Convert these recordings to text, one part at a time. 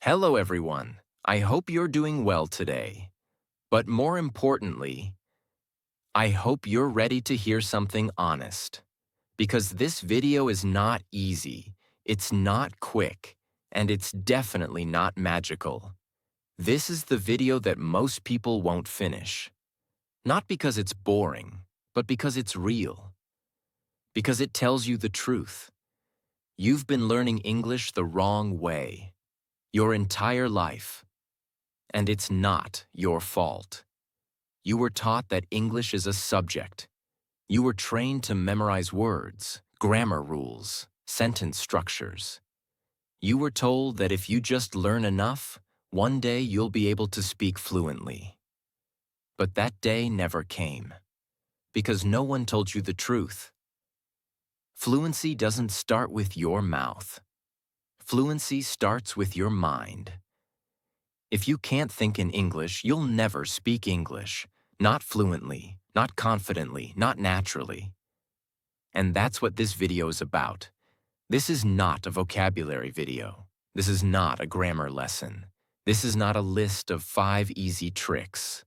Hello, everyone. I hope you're doing well today. But more importantly, I hope you're ready to hear something honest. Because this video is not easy, it's not quick, and it's definitely not magical. This is the video that most people won't finish. Not because it's boring, but because it's real. Because it tells you the truth. You've been learning English the wrong way. Your entire life. And it's not your fault. You were taught that English is a subject. You were trained to memorize words, grammar rules, sentence structures. You were told that if you just learn enough, one day you'll be able to speak fluently. But that day never came, because no one told you the truth. Fluency doesn't start with your mouth. Fluency starts with your mind. If you can't think in English, you'll never speak English. Not fluently, not confidently, not naturally. And that's what this video is about. This is not a vocabulary video. This is not a grammar lesson. This is not a list of 5 easy tricks.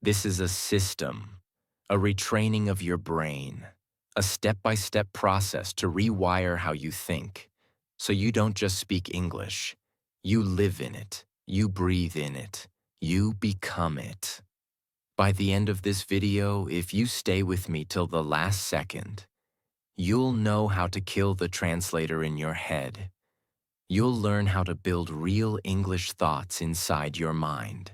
This is a system, a retraining of your brain, a step-by-step process to rewire how you think, so you don't just speak English. You live in it. You breathe in it. You become it. By the end of this video, if you stay with me till the last second, you'll know how to kill the translator in your head. You'll learn how to build real English thoughts inside your mind.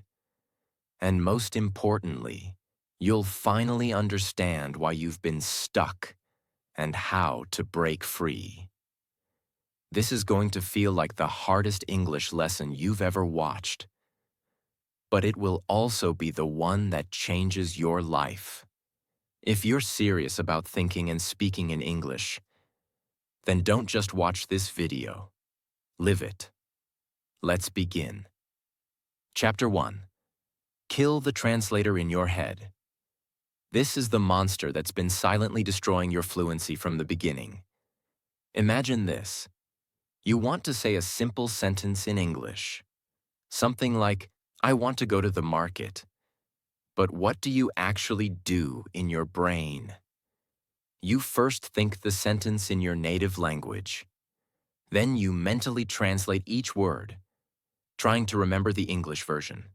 And most importantly, you'll finally understand why you've been stuck and how to break free. This is going to feel like the hardest English lesson you've ever watched. But it will also be the one that changes your life. If you're serious about thinking and speaking in English, then don't just watch this video. Live it. Let's begin. Chapter 1. Kill the translator in your head. This is the monster that's been silently destroying your fluency from the beginning. Imagine this. You want to say a simple sentence in English. Something like, I want to go to the market. But what do you actually do in your brain? You first think the sentence in your native language. Then you mentally translate each word, trying to remember the English version.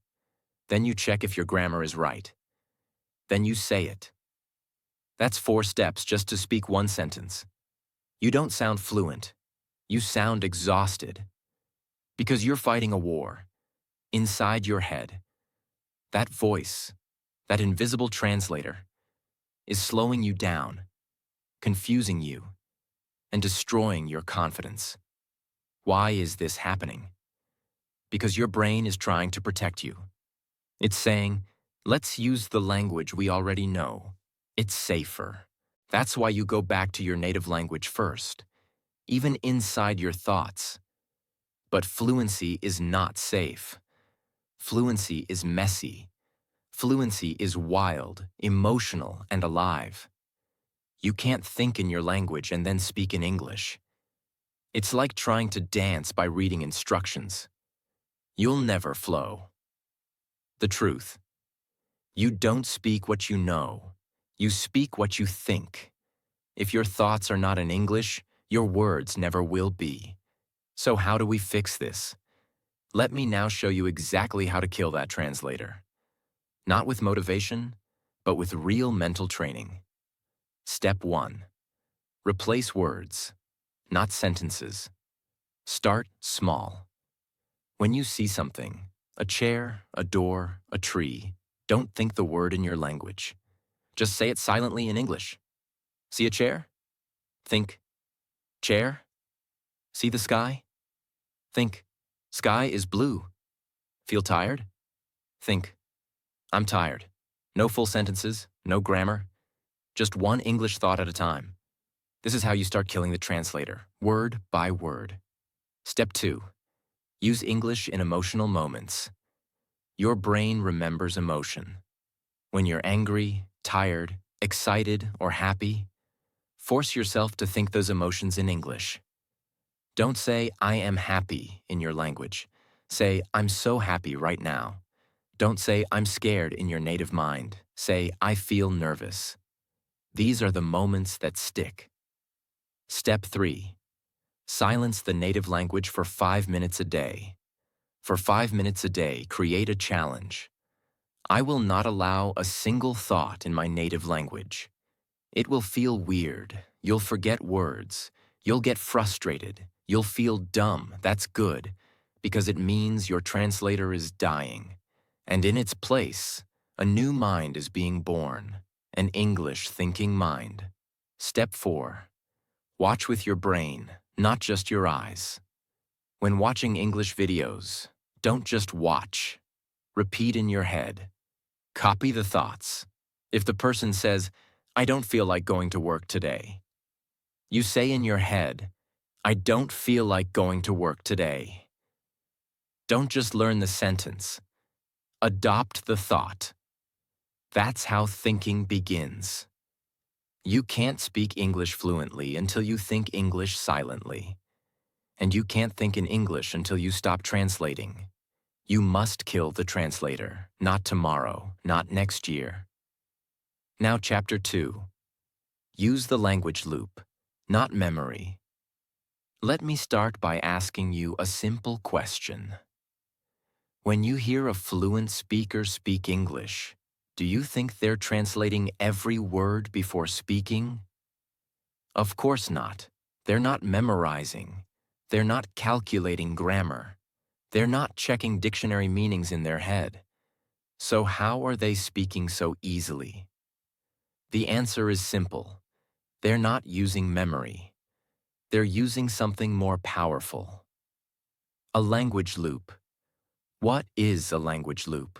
Then you check if your grammar is right. Then you say it. That's 4 steps just to speak one sentence. You don't sound fluent. You sound exhausted. Because you're fighting a war. Inside your head. That voice, that invisible translator, is slowing you down, confusing you, and destroying your confidence. Why is this happening? Because your brain is trying to protect you. It's saying, let's use the language we already know. It's safer. That's why you go back to your native language first, even inside your thoughts. But fluency is not safe. Fluency is messy. Fluency is wild, emotional, and alive. You can't think in your language and then speak in English. It's like trying to dance by reading instructions. You'll never flow. The truth. You don't speak what you know. You speak what you think. If your thoughts are not in English, your words never will be. So how do we fix this? Let me now show you exactly how to kill that translator. Not with motivation, but with real mental training. Step 1. Replace words, not sentences. Start small. When you see something, a chair, a door, a tree, don't think the word in your language. Just say it silently in English. See a chair? Think, chair. See the sky? Think, sky is blue. Feel tired? Think, I'm tired. No full sentences, no grammar. Just one English thought at a time. This is how you start killing the translator, word by word. Step 2. Use English in emotional moments. Your brain remembers emotion. When you're angry, tired, excited, or happy, force yourself to think those emotions in English. Don't say, I am happy in your language. Say, I'm so happy right now. Don't say, I'm scared in your native mind. Say, I feel nervous. These are the moments that stick. Step 3. Silence the native language for 5 minutes a day. For 5 minutes a day, create a challenge. I will not allow a single thought in my native language. It will feel weird. You'll forget words. You'll get frustrated. You'll feel dumb. That's good, because it means your translator is dying. And in its place, a new mind is being born, an English-thinking mind. Step 4. Watch with your brain, not just your eyes. When watching English videos, don't just watch. Repeat in your head. Copy the thoughts. If the person says, I don't feel like going to work today, you say in your head, I don't feel like going to work today. Don't just learn the sentence. Adopt the thought. That's how thinking begins. You can't speak English fluently until you think English silently. And you can't think in English until you stop translating. You must kill the translator, not tomorrow, not next year. Now, Chapter 2. Use the language loop, not memory. Let me start by asking you a simple question. When you hear a fluent speaker speak English, do you think they're translating every word before speaking? Of course not. They're not memorizing. They're not calculating grammar. They're not checking dictionary meanings in their head. So how are they speaking so easily? The answer is simple. They're not using memory. They're using something more powerful. A language loop. What is a language loop?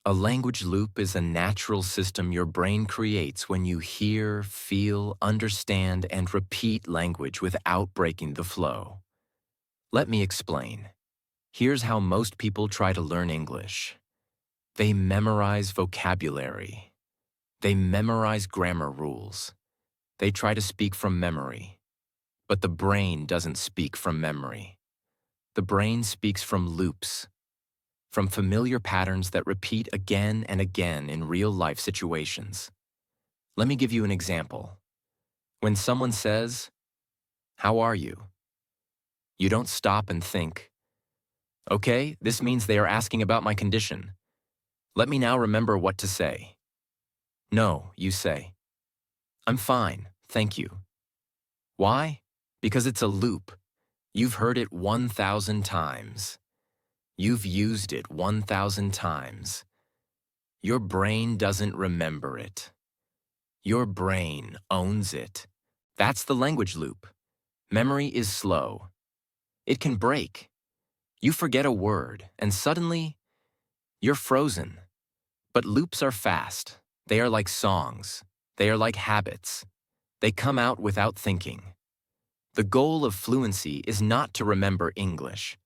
A language loop is a natural system your brain creates when you hear, feel, understand, and repeat language without breaking the flow. Let me explain. Here's how most people try to learn English. They memorize vocabulary. They memorize grammar rules. They try to speak from memory. But the brain doesn't speak from memory. The brain speaks from loops, from familiar patterns that repeat again and again in real-life situations. Let me give you an example. When someone says, "How are you?" you don't stop and think, "Okay, this means they are asking about my condition. Let me now remember what to say." No, you say, "I'm fine, thank you." Why? Because it's a loop. You've heard it 1,000 times. You've used it 1,000 times. Your brain doesn't remember it. Your brain owns it. That's the language loop. Memory is slow. It can break. You forget a word, and suddenly, you're frozen. But loops are fast. They are like songs. They are like habits. They come out without thinking. The goal of fluency is not to remember English.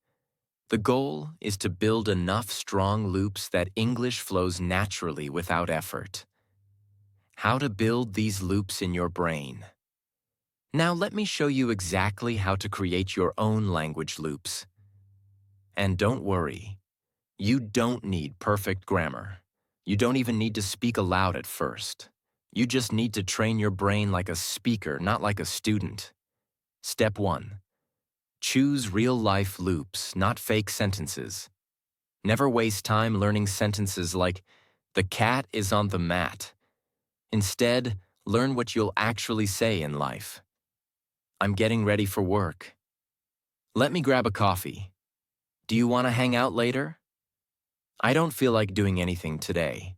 The goal is to build enough strong loops that English flows naturally without effort. How to build these loops in your brain. Now let me show you exactly how to create your own language loops. And don't worry, you don't need perfect grammar. You don't even need to speak aloud at first. You just need to train your brain like a speaker, not like a student. Step 1. Choose real-life loops, not fake sentences. Never waste time learning sentences like, "The cat is on the mat." Instead, learn what you'll actually say in life. "I'm getting ready for work." "Let me grab a coffee." "Do you want to hang out later?" "I don't feel like doing anything today."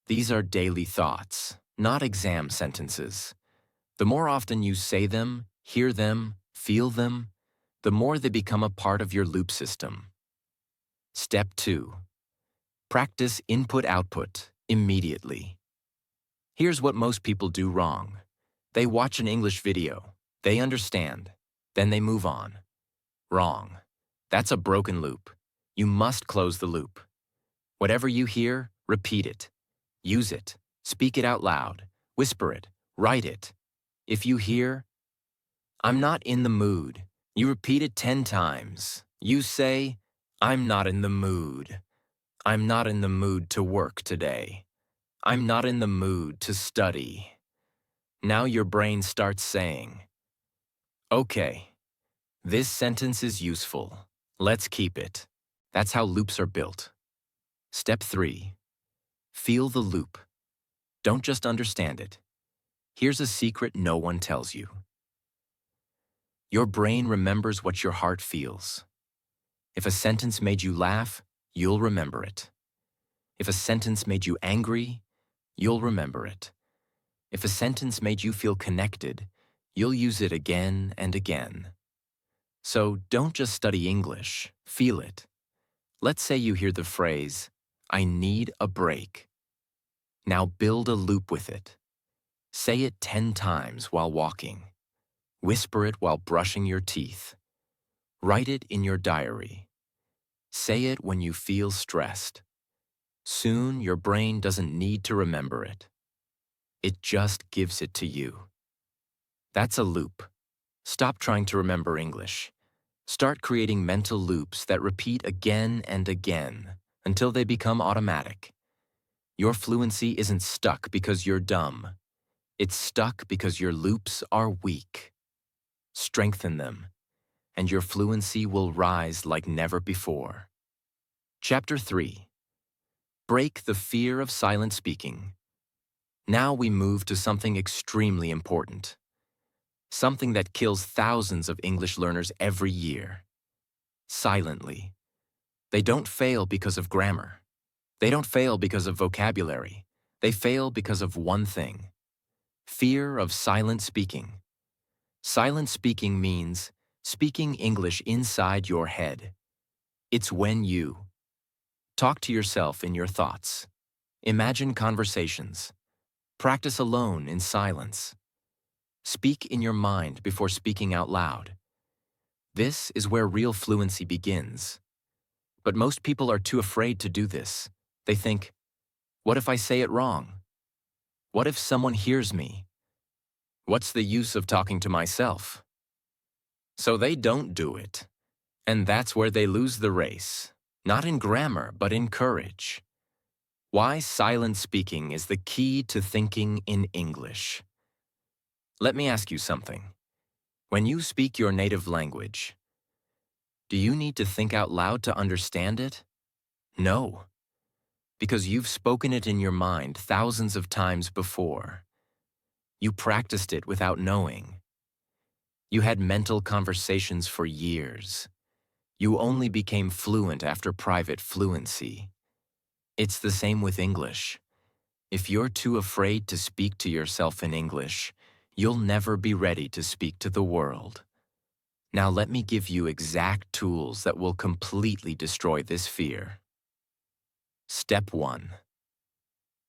These are daily thoughts, not exam sentences. The more often you say them, hear them, feel them, the more they become a part of your loop system. Step 2. Practice input-output immediately. Here's what most people do wrong. They watch an English video, they understand, then they move on. Wrong. That's a broken loop. You must close the loop. Whatever you hear, repeat it. Use it. Speak it out loud. Whisper it. Write it. If you hear, "I'm not in the mood," you repeat it 10 times. You say, I'm not in the mood. I'm not in the mood to work today. I'm not in the mood to study. Now your brain starts saying, okay, this sentence is useful. Let's keep it. That's how loops are built. Step 3. Feel the loop. Don't just understand it. Here's a secret no one tells you. Your brain remembers what your heart feels. If a sentence made you laugh, you'll remember it. If a sentence made you angry, you'll remember it. If a sentence made you feel connected, you'll use it again and again. So don't just study English, feel it. Let's say you hear the phrase, I need a break. Now build a loop with it. Say it 10 times while walking. Whisper it while brushing your teeth. Write it in your diary. Say it when you feel stressed. Soon your brain doesn't need to remember it. It just gives it to you. That's a loop. Stop trying to remember English. Start creating mental loops that repeat again and again until they become automatic. Your fluency isn't stuck because you're dumb. It's stuck because your loops are weak. Strengthen them, and your fluency will rise like never before. Chapter 3. Break the fear of silent speaking. Now we move to something extremely important. Something that kills thousands of English learners every year. Silently. They don't fail because of grammar. They don't fail because of vocabulary. They fail because of one thing. Fear of silent speaking. Silent speaking means speaking English inside your head. It's when you talk to yourself in your thoughts. Imagine conversations. Practice alone in silence. Speak in your mind before speaking out loud. This is where real fluency begins. But most people are too afraid to do this. They think, what if I say it wrong? What if someone hears me? What's the use of talking to myself? So they don't do it. And that's where they lose the race. Not in grammar, but in courage. Why silent speaking is the key to thinking in English. Let me ask you something. When you speak your native language, do you need to think out loud to understand it? No, because you've spoken it in your mind thousands of times before. You practiced it without knowing. You had mental conversations for years. You only became fluent after private fluency. It's the same with English. If you're too afraid to speak to yourself in English, you'll never be ready to speak to the world. Now let me give you exact tools that will completely destroy this fear. Step 1.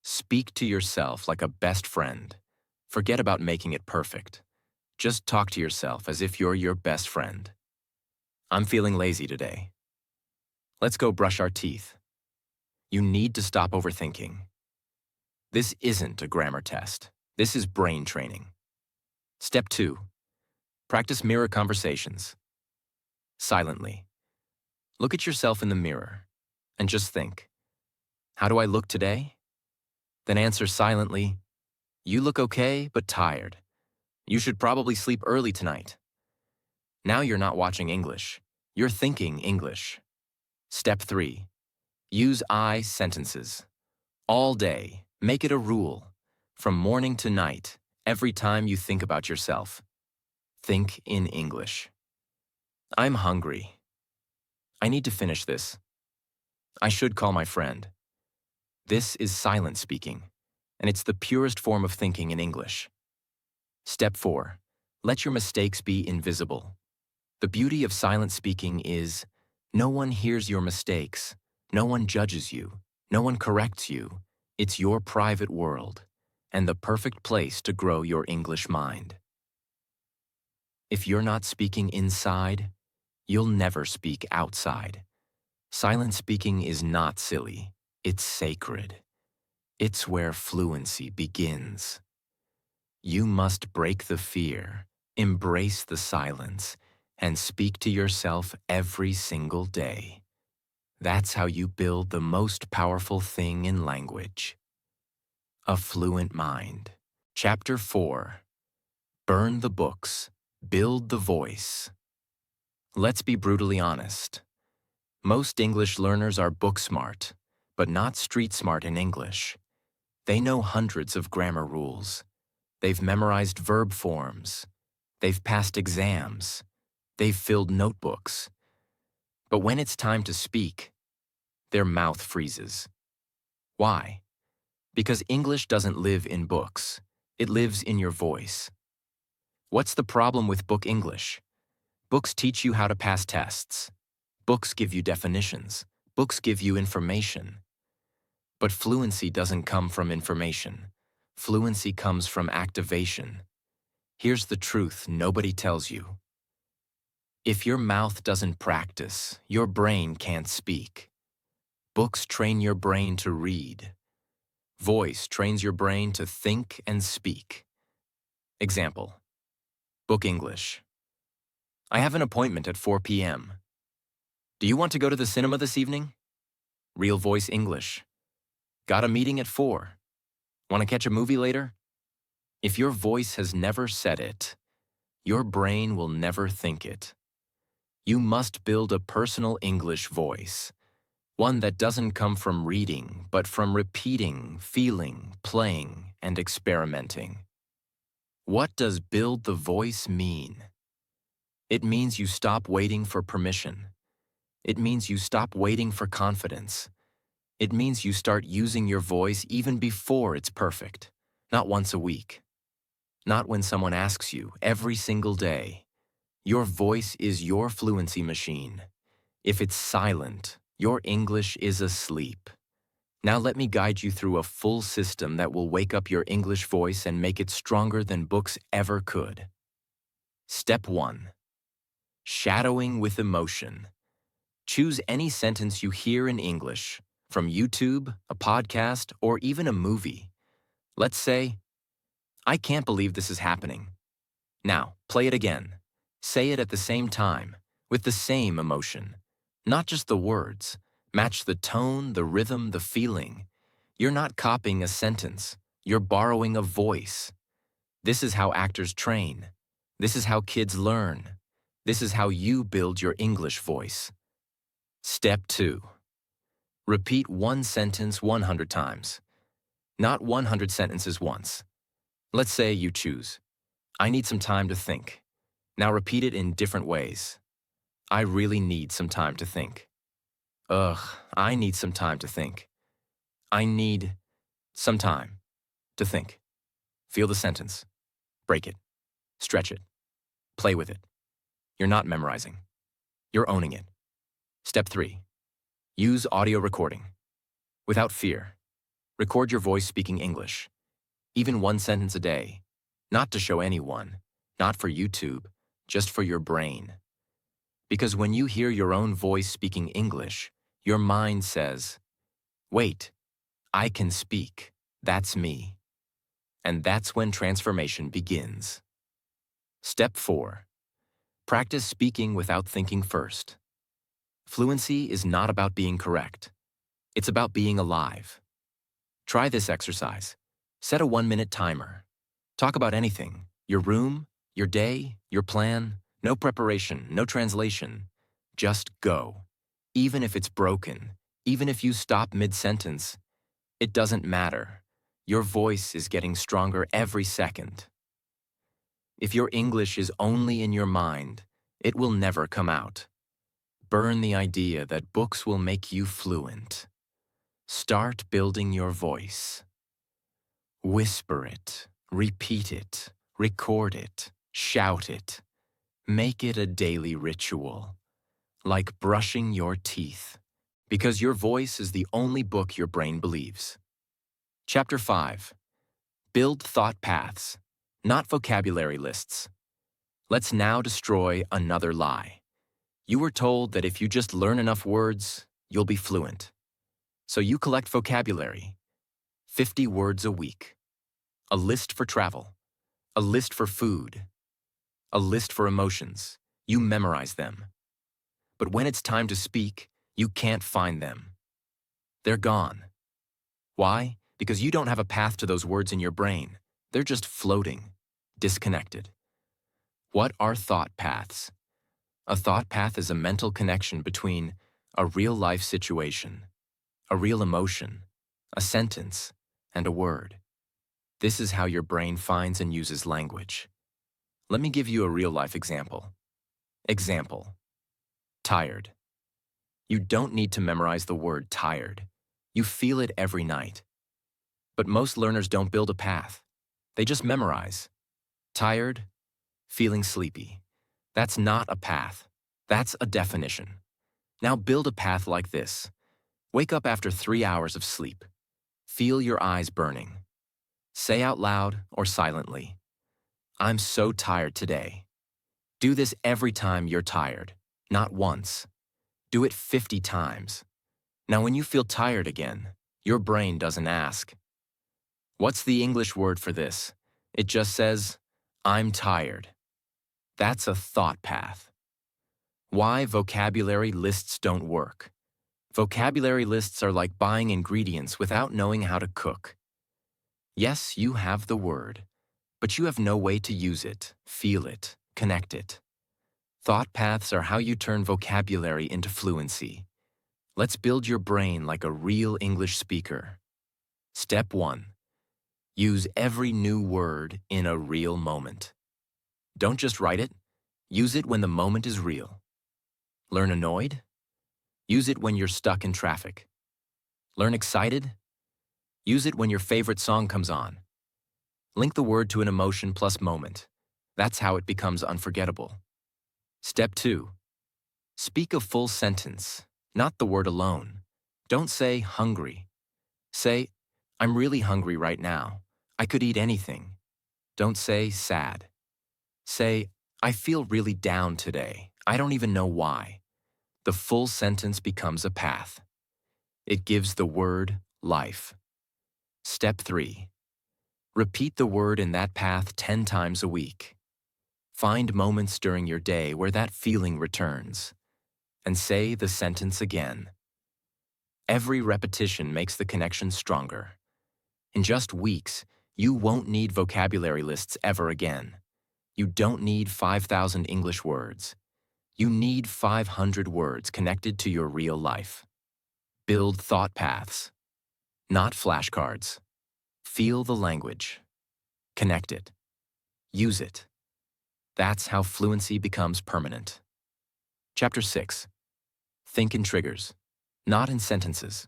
Speak to yourself like a best friend. Forget about making it perfect. Just talk to yourself as if you're your best friend. I'm feeling lazy today. Let's go brush our teeth. You need to stop overthinking. This isn't a grammar test. This is brain training. Step 2. Practice mirror conversations. Silently. Look at yourself in the mirror and just think, how do I look today? Then answer silently, you look okay but tired. You should probably sleep early tonight. Now you're not watching English. You're thinking English. Step 3. Use I sentences. All day, make it a rule. From morning to night, every time you think about yourself, think in English. I'm hungry. I need to finish this. I should call my friend. This is silent speaking, and it's the purest form of thinking in English. Step 4. Let your mistakes be invisible. The beauty of silent speaking is no one hears your mistakes, no one judges you, no one corrects you. It's your private world, and the perfect place to grow your English mind. If you're not speaking inside, you'll never speak outside. Silent speaking is not silly, it's sacred. It's where fluency begins. You must break the fear, embrace the silence, and speak to yourself every single day. That's how you build the most powerful thing in language: a fluent mind. Chapter 4. Burn the books. Build the voice. Let's be brutally honest. Most English learners are book smart, but not street smart in English. They know hundreds of grammar rules. They've memorized verb forms. They've passed exams. They've filled notebooks. But when it's time to speak, their mouth freezes. Why? Because English doesn't live in books. It lives in your voice. What's the problem with book English? Books teach you how to pass tests. Books give you definitions. Books give you information. But fluency doesn't come from information. Fluency comes from activation. Here's the truth nobody tells you. If your mouth doesn't practice, your brain can't speak. Books train your brain to read. Voice trains your brain to think and speak. Example. Book English. I have an appointment at 4 p.m. Do you want to go to the cinema this evening? Real voice English. Got a meeting at 4. Want to catch a movie later? If your voice has never said it, your brain will never think it. You must build a personal English voice, one that doesn't come from reading, but from repeating, feeling, playing, and experimenting. What does build the voice mean? It means you stop waiting for permission. It means you stop waiting for confidence. It means you start using your voice even before it's perfect, not once a week. Not when someone asks you every single day. Your voice is your fluency machine. If it's silent, your English is asleep. Now let me guide you through a full system that will wake up your English voice and make it stronger than books ever could. Step 1. Shadowing with emotion. Choose any sentence you hear in English, from YouTube, a podcast, or even a movie. Let's say, I can't believe this is happening. Now, play it again. Say it at the same time, with the same emotion. Not just the words. Match the tone, the rhythm, the feeling. You're not copying a sentence. You're borrowing a voice. This is how actors train. This is how kids learn. This is how you build your English voice. Step 2. Repeat one sentence 100 times. Not 100 sentences once. Let's say you choose, I need some time to think. Now repeat it in different ways. I really need some time to think. Ugh, I need some time to think. I need some time to think. Feel the sentence. Break it. Stretch it. Play with it. You're not memorizing. You're owning it. Step 3. Use audio recording. Without fear. Record your voice speaking English. Even one sentence a day. Not to show anyone. Not for YouTube. Just for your brain. Because when you hear your own voice speaking English, your mind says, wait, I can speak. That's me. And that's when transformation begins. Step 4. Practice speaking without thinking first. Fluency is not about being correct. It's about being alive. Try this exercise. Set a 1-minute timer. Talk about anything. Your room, your day, your plan. No preparation, no translation. Just go. Even if it's broken, even if you stop mid-sentence, it doesn't matter. Your voice is getting stronger every second. If your English is only in your mind, it will never come out. Burn the idea that books will make you fluent. Start building your voice. Whisper it, repeat it, record it, shout it. Make it a daily ritual, like brushing your teeth, because your voice is the only book your brain believes. Chapter 5. Build thought paths, not vocabulary lists. Let's now destroy another lie. You were told that if you just learn enough words, you'll be fluent. So you collect vocabulary, 50 words a week, a list for travel, a list for food, a list for emotions. You memorize them. But when it's time to speak, You can't find them. They're gone. Why? Because you don't have a path to those words in your brain. They're just floating, disconnected. What are thought paths? A thought path is a mental connection between a real-life situation, a real emotion, a sentence, and a word. This is how your brain finds and uses language. Let me give you a real-life example. Example: tired. You don't need to memorize the word tired. You feel it every night. But most learners don't build a path. They just memorize. Tired, feeling sleepy. That's not a path. That's a definition. Now build a path like this. Wake up after 3 hours of sleep. Feel your eyes burning. Say out loud or silently, "I'm so tired today." Do this every time you're tired, not once. Do it 50 times. Now when you feel tired again, your brain doesn't ask, "What's the English word for this?" It just says, "I'm tired." That's a thought path. Why vocabulary lists don't work. Vocabulary lists are like buying ingredients without knowing how to cook. Yes, you have the word, but you have no way to use it, feel it, connect it. Thought paths are how you turn vocabulary into fluency. Let's build your brain like a real English speaker. Step 1. Use every new word in a real moment. Don't just write it. Use it when the moment is real. Learn annoyed? Use it when you're stuck in traffic. Learn excited? Use it when your favorite song comes on. Link the word to an emotion plus moment. That's how it becomes unforgettable. Step 2. Speak a full sentence, not the word alone. Don't say hungry. Say, "I'm really hungry right now. I could eat anything." Don't say sad. Say, "I feel really down today. I don't even know why." The full sentence becomes a path. It gives the word life. Step 3. Repeat the word in that path 10 times a week. Find moments during your day where that feeling returns, and say the sentence again. Every repetition makes the connection stronger. In just weeks, you won't need vocabulary lists ever again. You don't need 5,000 English words. You need 500 words connected to your real life. Build thought paths, not flashcards. Feel the language. Connect it. Use it. That's how fluency becomes permanent. Chapter 6. Think in triggers, not in sentences.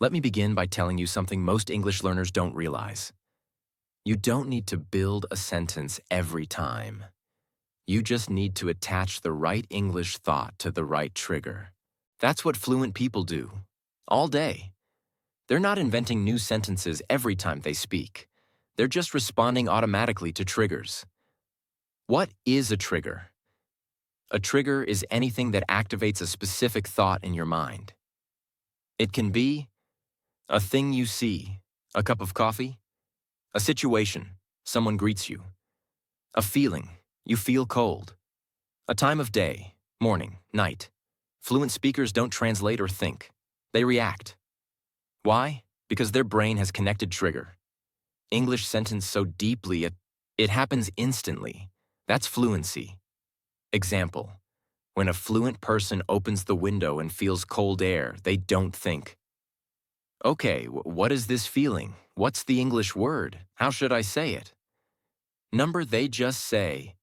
Let me begin by telling you something most English learners don't realize. You don't need to build a sentence every time. You just need to attach the right English thought to the right trigger. That's what fluent people do, all day. They're not inventing new sentences every time they speak. They're just responding automatically to triggers. What is a trigger? A trigger is anything that activates a specific thought in your mind. It can be a thing you see, a cup of coffee, a situation, someone greets you, a feeling, you feel cold, a time of day, morning, night. Fluent speakers don't translate or think. They react. Why? Because their brain has connected trigger. English sentence so deeply it happens instantly. That's fluency. Example: when a fluent person opens the window and feels cold air, they don't think, "Okay, what is this feeling? What's the English word? How should I say it?" They just say,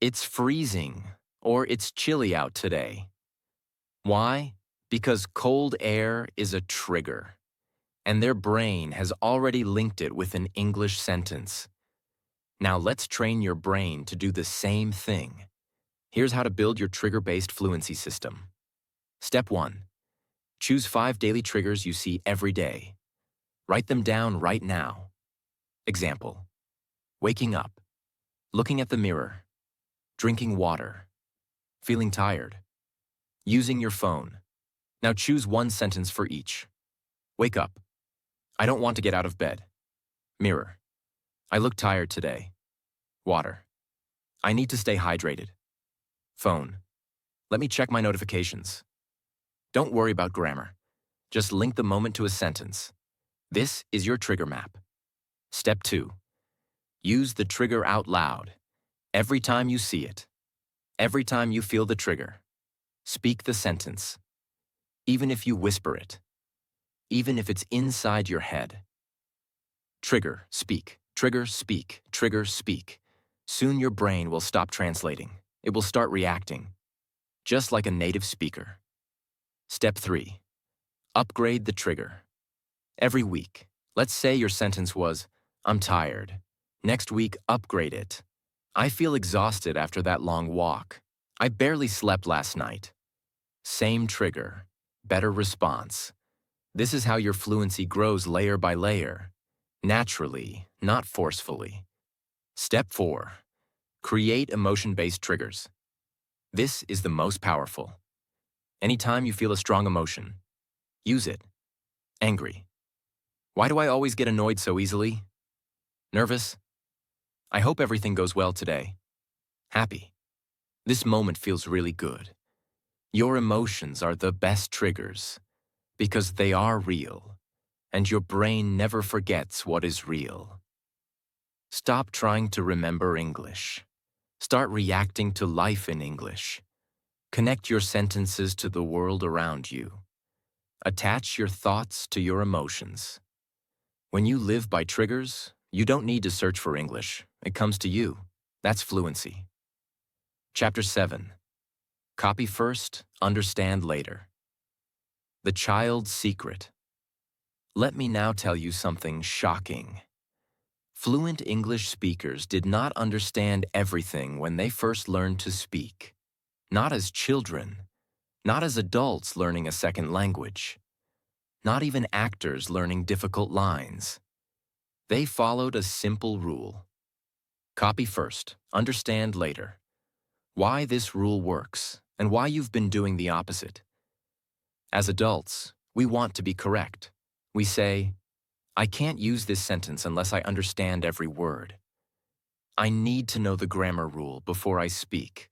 "It's freezing," or "It's chilly out today." Why? Because cold air is a trigger, and their brain has already linked it with an English sentence. Now let's train your brain to do the same thing. Here's how to build your trigger-based fluency system. Step 1. Choose 5 daily triggers you see every day. Write them down right now. Example: waking up, looking at the mirror, drinking water, feeling tired, using your phone. Now choose one sentence for each. Wake up. I don't want to get out of bed. Mirror. I look tired today. Water. I need to stay hydrated. Phone. Let me check my notifications. Don't worry about grammar. Just link the moment to a sentence. This is your trigger map. Step 2. Use the trigger out loud. Every time you see it. Every time you feel the trigger. Speak the sentence. Even if you whisper it. Even if it's inside your head. Trigger, speak. Trigger, speak. Trigger, speak. Soon your brain will stop translating. It will start reacting. Just like a native speaker. Step 3. Upgrade the trigger. Every week. Let's say your sentence was, I'm tired. Next week, upgrade it. I feel exhausted after that long walk. I barely slept last night. Same trigger. Better response. This is how your fluency grows layer by layer. Naturally, not forcefully. Step 4. Create emotion-based triggers. This is the most powerful. Anytime you feel a strong emotion, use it. Angry. Why do I always get annoyed so easily? Nervous? I hope everything goes well today. Happy. This moment feels really good. Your emotions are the best triggers because they are real, and your brain never forgets what is real. Stop trying to remember English. Start reacting to life in English. Connect your sentences to the world around you. Attach your thoughts to your emotions. When you live by triggers, you don't need to search for English. It comes to you. That's fluency. Chapter 7. Copy first, understand later. The child's secret. Let me now tell you something shocking. Fluent English speakers did not understand everything when they first learned to speak. Not as children, not as adults learning a second language, not even actors learning difficult lines. They followed a simple rule. Copy first, understand later. Why this rule works, and why you've been doing the opposite. As adults, we want to be correct. We say, I can't use this sentence unless I understand every word. I need to know the grammar rule before I speak.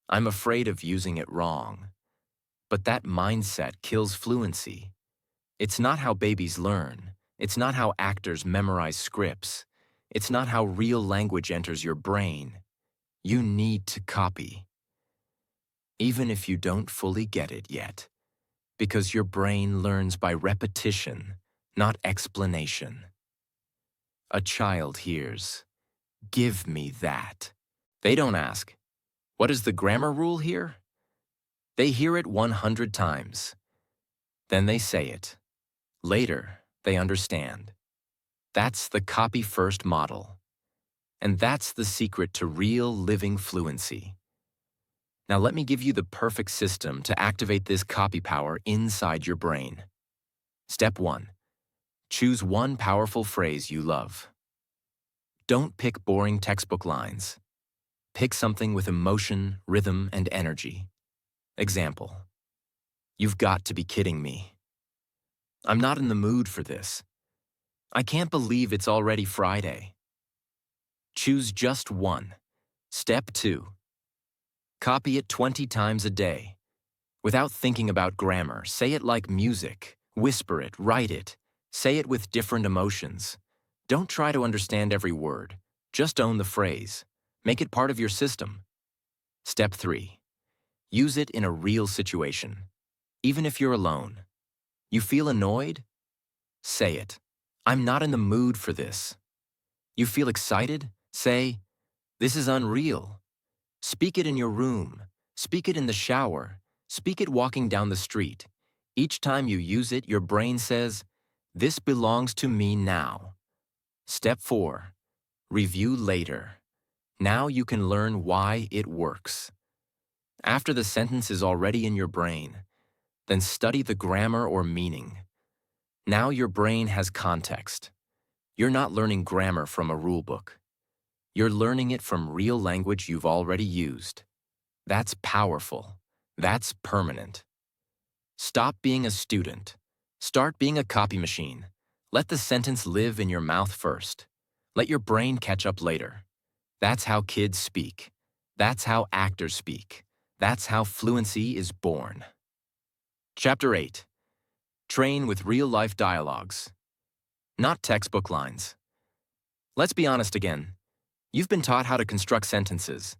I'm afraid of using it wrong. But that mindset kills fluency. It's not how babies learn. It's not how actors memorize scripts. It's not how real language enters your brain. You need to copy. Even if you don't fully get it yet. Because your brain learns by repetition, not explanation. A child hears, give me that. They don't ask, what is the grammar rule here? They hear it 100 times. Then they say it. Later, they understand. That's the copy-first model. And that's the secret to real living fluency. Now let me give you the perfect system to activate this copy power inside your brain. Step 1. Choose one powerful phrase you love. Don't pick boring textbook lines. Pick something with emotion, rhythm, and energy. Example. You've got to be kidding me. I'm not in the mood for this. I can't believe it's already Friday. Choose just one. Step 2. Copy it 20 times a day. Without thinking about grammar, say it like music. Whisper it, write it. Say it with different emotions. Don't try to understand every word. Just own the phrase. Make it part of your system. Step 3. Use it in a real situation. Even if you're alone. You feel annoyed? Say it. I'm not in the mood for this. You feel excited? Say, this is unreal. Speak it in your room. Speak it in the shower. Speak it walking down the street. Each time you use it, your brain says, this belongs to me now. Step 4. Review later. Now you can learn why it works. After the sentence is already in your brain, then study the grammar or meaning. Now your brain has context. You're not learning grammar from a rule book. You're learning it from real language you've already used. That's powerful. That's permanent. Stop being a student. Start being a copy machine. Let the sentence live in your mouth first. Let your brain catch up later. That's how kids speak. That's how actors speak. That's how fluency is born. Chapter 8. Train with real-life dialogues, not textbook lines. Let's be honest again. You've been taught how to construct sentences,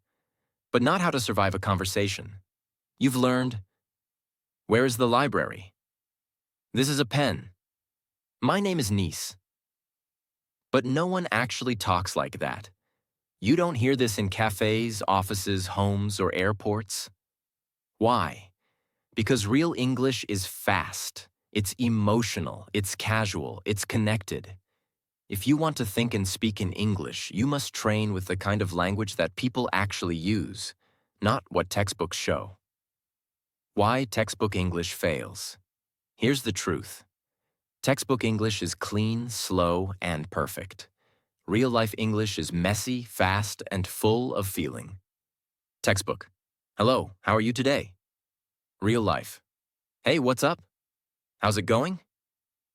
but not how to survive a conversation. You've learned, where is the library? This is a pen. My name is Nice. But no one actually talks like that. You don't hear this in cafes, offices, homes, or airports. Why? Because real English is fast. It's emotional, it's casual, it's connected. If you want to think and speak in English, you must train with the kind of language that people actually use, not what textbooks show. Why textbook English fails? Here's the truth. Textbook English is clean, slow, and perfect. Real-life English is messy, fast, and full of feeling. Textbook. Hello, how are you today? Real life. Hey, what's up? How's it going?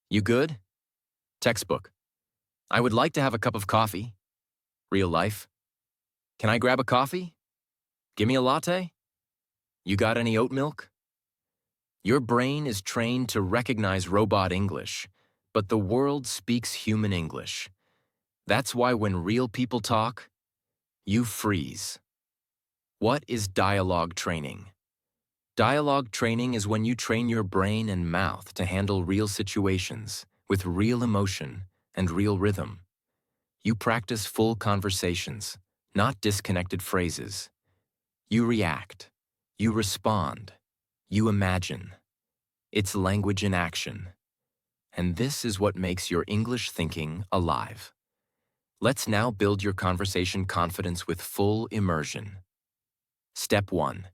You good? Textbook. I would like to have a cup of coffee. Real life. Can I grab a coffee? Give me a latte? You got any oat milk? Your brain is trained to recognize robot English, but the world speaks human English. That's why when real people talk, you freeze. What is dialogue training? Dialogue training is when you train your brain and mouth to handle real situations with real emotion and real rhythm. You practice full conversations, not disconnected phrases. You react. You respond. You imagine. It's language in action. And this is what makes your English thinking alive. Let's now build your conversation confidence with full immersion. Step 1.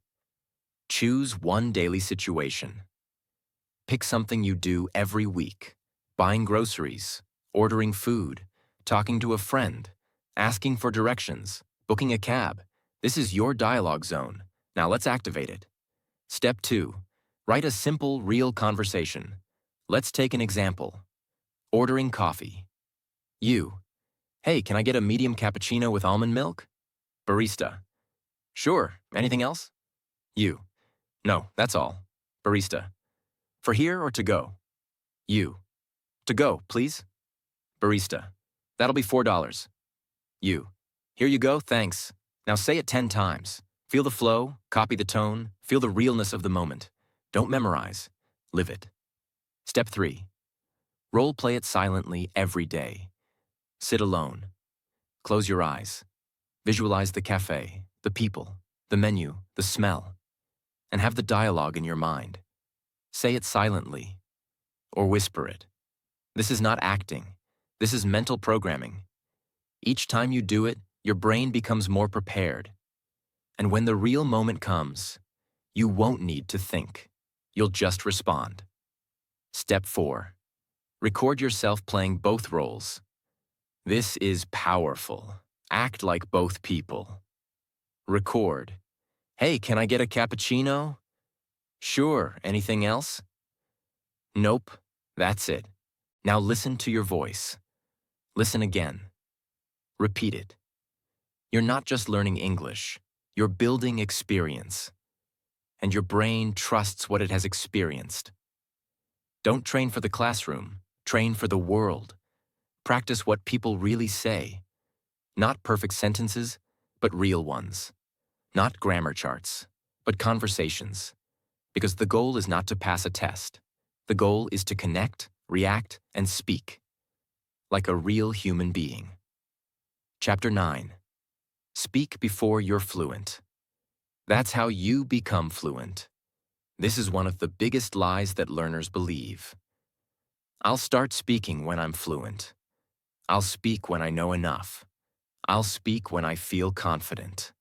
Choose one daily situation. Pick something you do every week. Buying groceries, ordering food, talking to a friend, asking for directions, booking a cab. This is your dialogue zone. Now let's activate it. Step 2. Write a simple, real conversation. Let's take an example. Ordering coffee. You. Hey, can I get a medium cappuccino with almond milk? Barista. Sure. Anything else? You. No, that's all. Barista. For here or to go? You. To go, please. Barista. That'll be $4. You. Here you go, thanks. Now say it 10 times. Feel the flow, copy the tone, feel the realness of the moment. Don't memorize. Live it. Step 3. Role play it silently every day. Sit alone. Close your eyes. Visualize the cafe, the people, the menu, the smell, and have the dialogue in your mind. Say it silently, or whisper it. This is not acting. This is mental programming. Each time you do it, your brain becomes more prepared. And when the real moment comes, you won't need to think. You'll just respond. Step 4. Record yourself playing both roles. This is powerful. Act like both people. Record. Hey, can I get a cappuccino? Sure. Anything else? Nope. That's it. Now listen to your voice. Listen again. Repeat it. You're not just learning English. You're building experience. And your brain trusts what it has experienced. Don't train for the classroom. Train for the world. Practice what people really say. Not perfect sentences, but real ones. Not grammar charts, but conversations. Because the goal is not to pass a test. The goal is to connect, react, and speak. Like a real human being. Chapter 9. Speak before you're fluent. That's how you become fluent. This is one of the biggest lies that learners believe. I'll start speaking when I'm fluent. I'll speak when I know enough. I'll speak when I feel confident.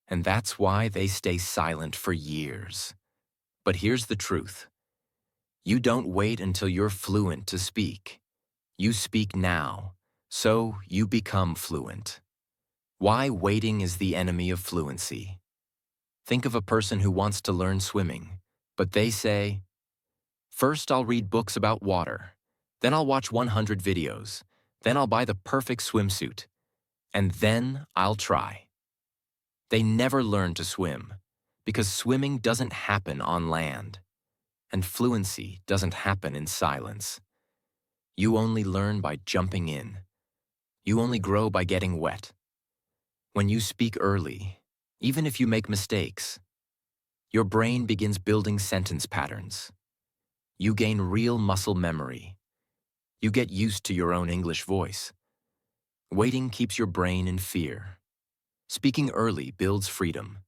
And that's why they stay silent for years. But here's the truth. You don't wait until you're fluent to speak. You speak now, so you become fluent. Why waiting is the enemy of fluency. Think of a person who wants to learn swimming, but they say, first I'll read books about water, then I'll watch 100 videos, then I'll buy the perfect swimsuit, and then I'll try. They never learn to swim, because swimming doesn't happen on land. And fluency doesn't happen in silence. You only learn by jumping in. You only grow by getting wet. When you speak early, even if you make mistakes, your brain begins building sentence patterns. You gain real muscle memory. You get used to your own English voice. Waiting keeps your brain in fear. Speaking early builds freedom.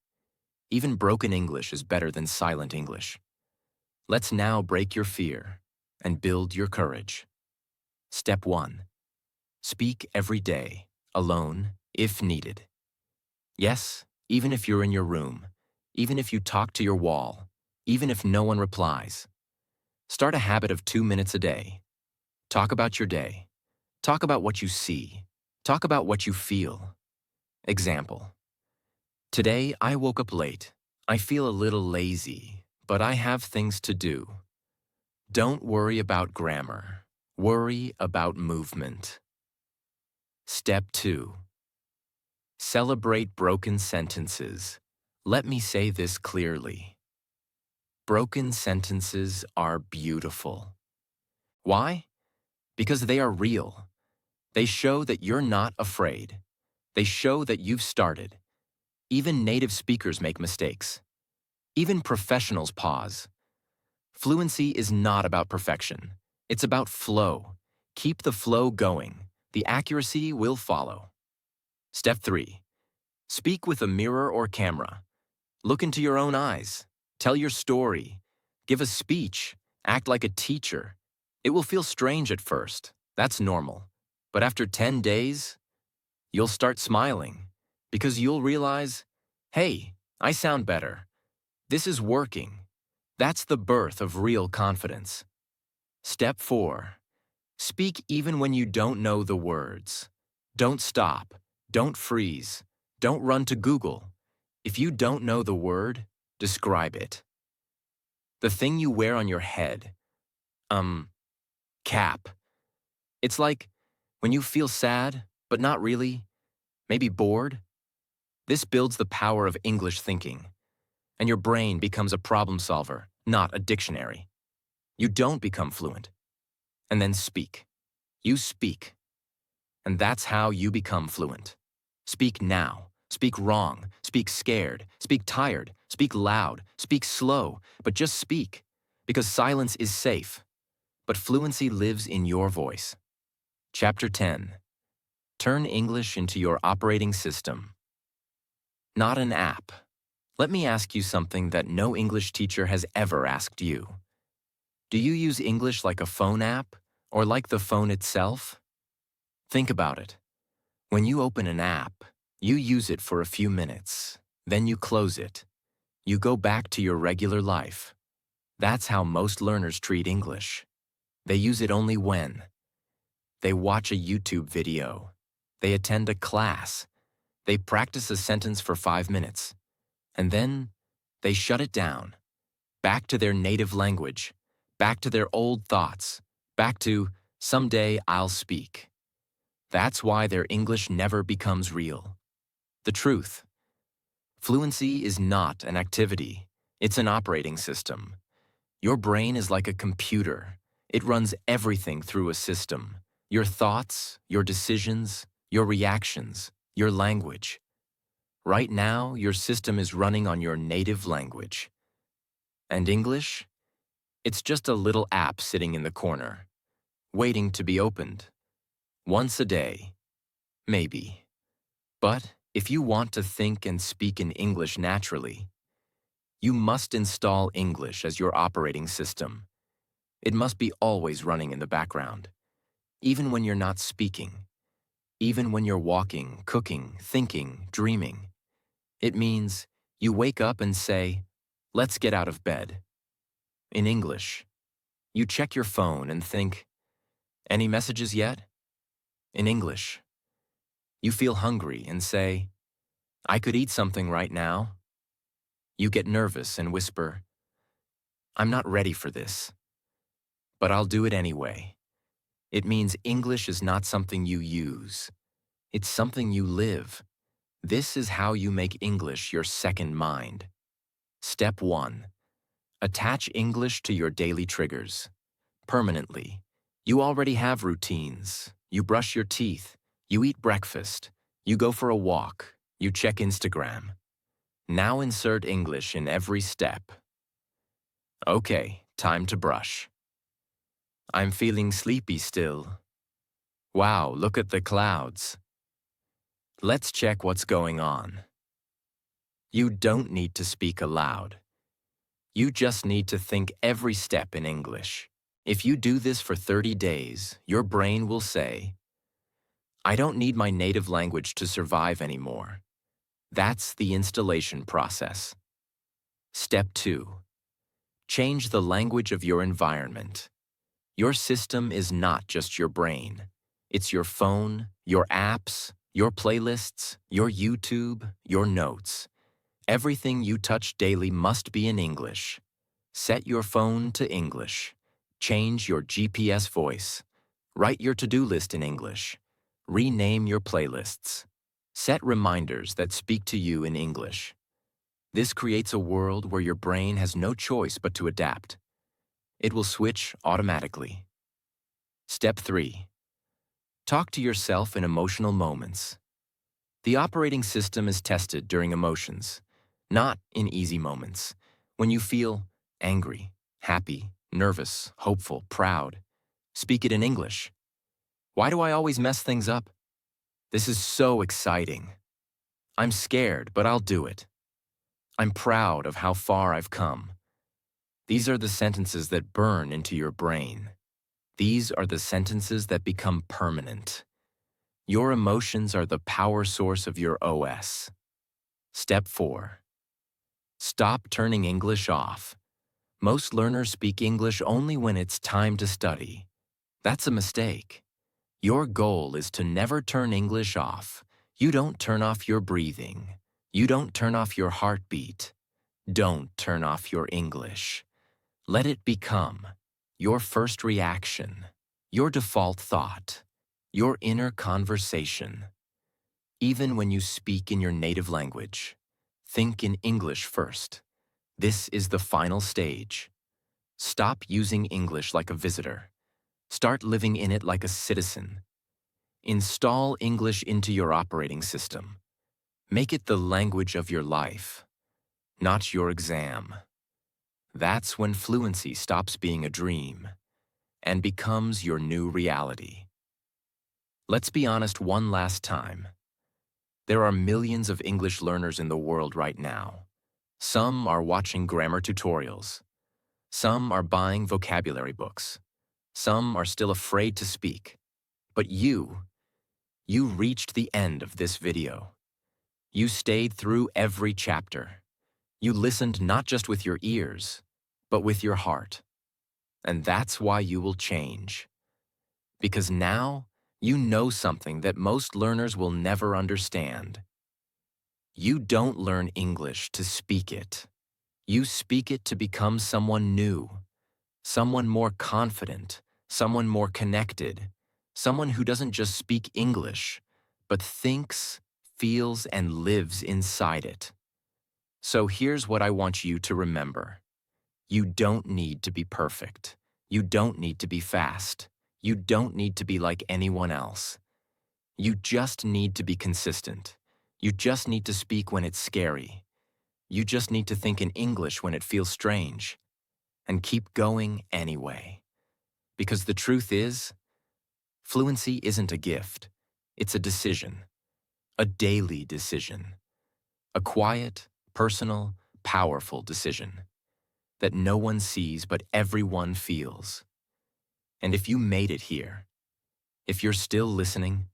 Even broken English is better than silent English. Let's now break your fear and build your courage. Step 1. Speak every day, alone, if needed. Yes, even if you're in your room, even if you talk to your wall, even if no one replies. Start a habit of 2 minutes a day. Talk about your day. Talk about what you see. Talk about what you feel. Example. Today I woke up late. I feel a little lazy, but I have things to do. Don't worry about grammar. Worry about movement. Step 2. Celebrate broken sentences. Let me say this clearly. Broken sentences are beautiful. Why? Because they are real. They show that you're not afraid. They show that you've started. Even native speakers make mistakes. Even professionals pause. Fluency is not about perfection. It's about flow. Keep the flow going. The accuracy will follow. Step 3. Speak with a mirror or camera. Look into your own eyes. Tell your story. Give a speech. Act like a teacher. It will feel strange at first. That's normal. But after 10 days, you'll start smiling because you'll realize, hey, I sound better. This is working. That's the birth of real confidence. Step 4. Speak even when you don't know the words. Don't stop. Don't freeze. Don't run to Google. If you don't know the word, describe it. The thing you wear on your head. Cap. It's like when you feel sad, but not really, maybe bored. This builds the power of English thinking, and your brain becomes a problem solver, not a dictionary. You don't become fluent, and then speak. You speak, and that's how you become fluent. Speak now. Speak wrong. Speak scared. Speak tired. Speak loud. Speak slow, but just speak, because silence is safe. But fluency lives in your voice. Chapter 10. Turn English into your operating system. Not an app. Let me ask you something that no English teacher has ever asked you. Do you use English like a phone app or like the phone itself? Think about it. When you open an app, you use it for a few minutes, then you close it. You go back to your regular life. That's how most learners treat English. They use it only when they watch a YouTube video, they attend a class, they practice a sentence for 5 minutes, and then they shut it down, back to their native language, back to their old thoughts, back to someday I'll speak. That's why their English never becomes real. The truth. Fluency is not an activity. It's an operating system. Your brain is like a computer. It runs everything through a system. Your thoughts, your decisions, your reactions, your language. Right now, your system is running on your native language. And English? It's just a little app sitting in the corner, waiting to be opened. Once a day. Maybe. But if you want to think and speak in English naturally, you must install English as your operating system. It must be always running in the background, even when you're not speaking, even when you're walking, cooking, thinking, dreaming. It means you wake up and say, let's get out of bed. In English, you check your phone and think, any messages yet? In English, you feel hungry and say, I could eat something right now. You get nervous and whisper, I'm not ready for this, but I'll do it anyway. It means English is not something you use. It's something you live. This is how you make English your second mind. Step 1. Attach English to your daily triggers. Permanently. You already have routines. You brush your teeth. You eat breakfast. You go for a walk. You check Instagram. Now insert English in every step. Okay, time to brush. I'm feeling sleepy still. Wow, look at the clouds. Let's check what's going on. You don't need to speak aloud. You just need to think every step in English. If you do this for 30 days, your brain will say, I don't need my native language to survive anymore. That's the installation process. Step 2. Change the language of your environment. Your system is not just your brain. It's your phone, your apps, your playlists, your YouTube, your notes. Everything you touch daily must be in English. Set your phone to English. Change your GPS voice. Write your to-do list in English. Rename your playlists. Set reminders that speak to you in English. This creates a world where your brain has no choice but to adapt. It will switch automatically. Step 3. Talk to yourself in emotional moments. The operating system is tested during emotions, not in easy moments. When you feel angry, happy, nervous, hopeful, proud, speak it in English. Why do I always mess things up? This is so exciting. I'm scared, but I'll do it. I'm proud of how far I've come. These are the sentences that burn into your brain. These are the sentences that become permanent. Your emotions are the power source of your OS. Step 4. Stop turning English off. Most learners speak English only when it's time to study. That's a mistake. Your goal is to never turn English off. You don't turn off your breathing. You don't turn off your heartbeat. Don't turn off your English. Let it become your first reaction, your default thought, your inner conversation. Even when you speak in your native language, think in English first. This is the final stage. Stop using English like a visitor. Start living in it like a citizen. Install English into your operating system. Make it the language of your life, not your exam. That's when fluency stops being a dream and becomes your new reality. Let's be honest one last time. There are millions of English learners in the world right now. Some are watching grammar tutorials. Some are buying vocabulary books. Some are still afraid to speak. But you reached the end of this video. You stayed through every chapter. You listened not just with your ears, but with your heart. And that's why you will change. Because now, you know something that most learners will never understand. You don't learn English to speak it. You speak it to become someone new, someone more confident, someone more connected, someone who doesn't just speak English, but thinks, feels, and lives inside it. So here's what I want you to remember. You don't need to be perfect. You don't need to be fast. You don't need to be like anyone else. You just need to be consistent. You just need to speak when it's scary. You just need to think in English when it feels strange. And keep going anyway. Because the truth is, fluency isn't a gift. It's a decision. A daily decision. A quiet, personal, powerful decision that no one sees but everyone feels. And if you made it here, if you're still listening,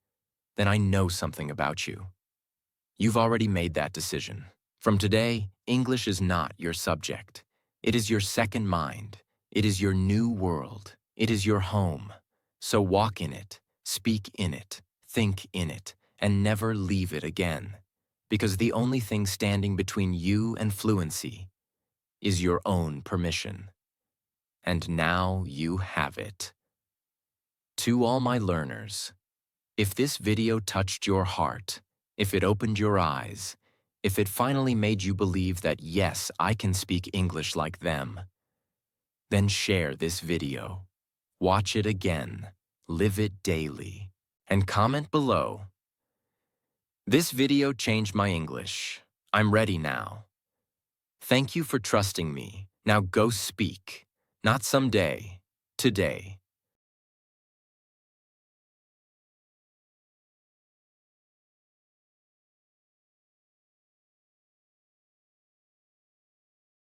then I know something about you. You've already made that decision. From today, English is not your subject. It is your second mind. It is your new world. It is your home. So walk in it, speak in it, think in it, and never leave it again. Because the only thing standing between you and fluency is your own permission. And now you have it. To all my learners, if this video touched your heart, if it opened your eyes, if it finally made you believe that yes, I can speak English like them, Then share this video. Watch it again, live it daily, and comment below. This video changed my English. I'm ready now. Thank you for trusting me. Now go speak. Not someday, today.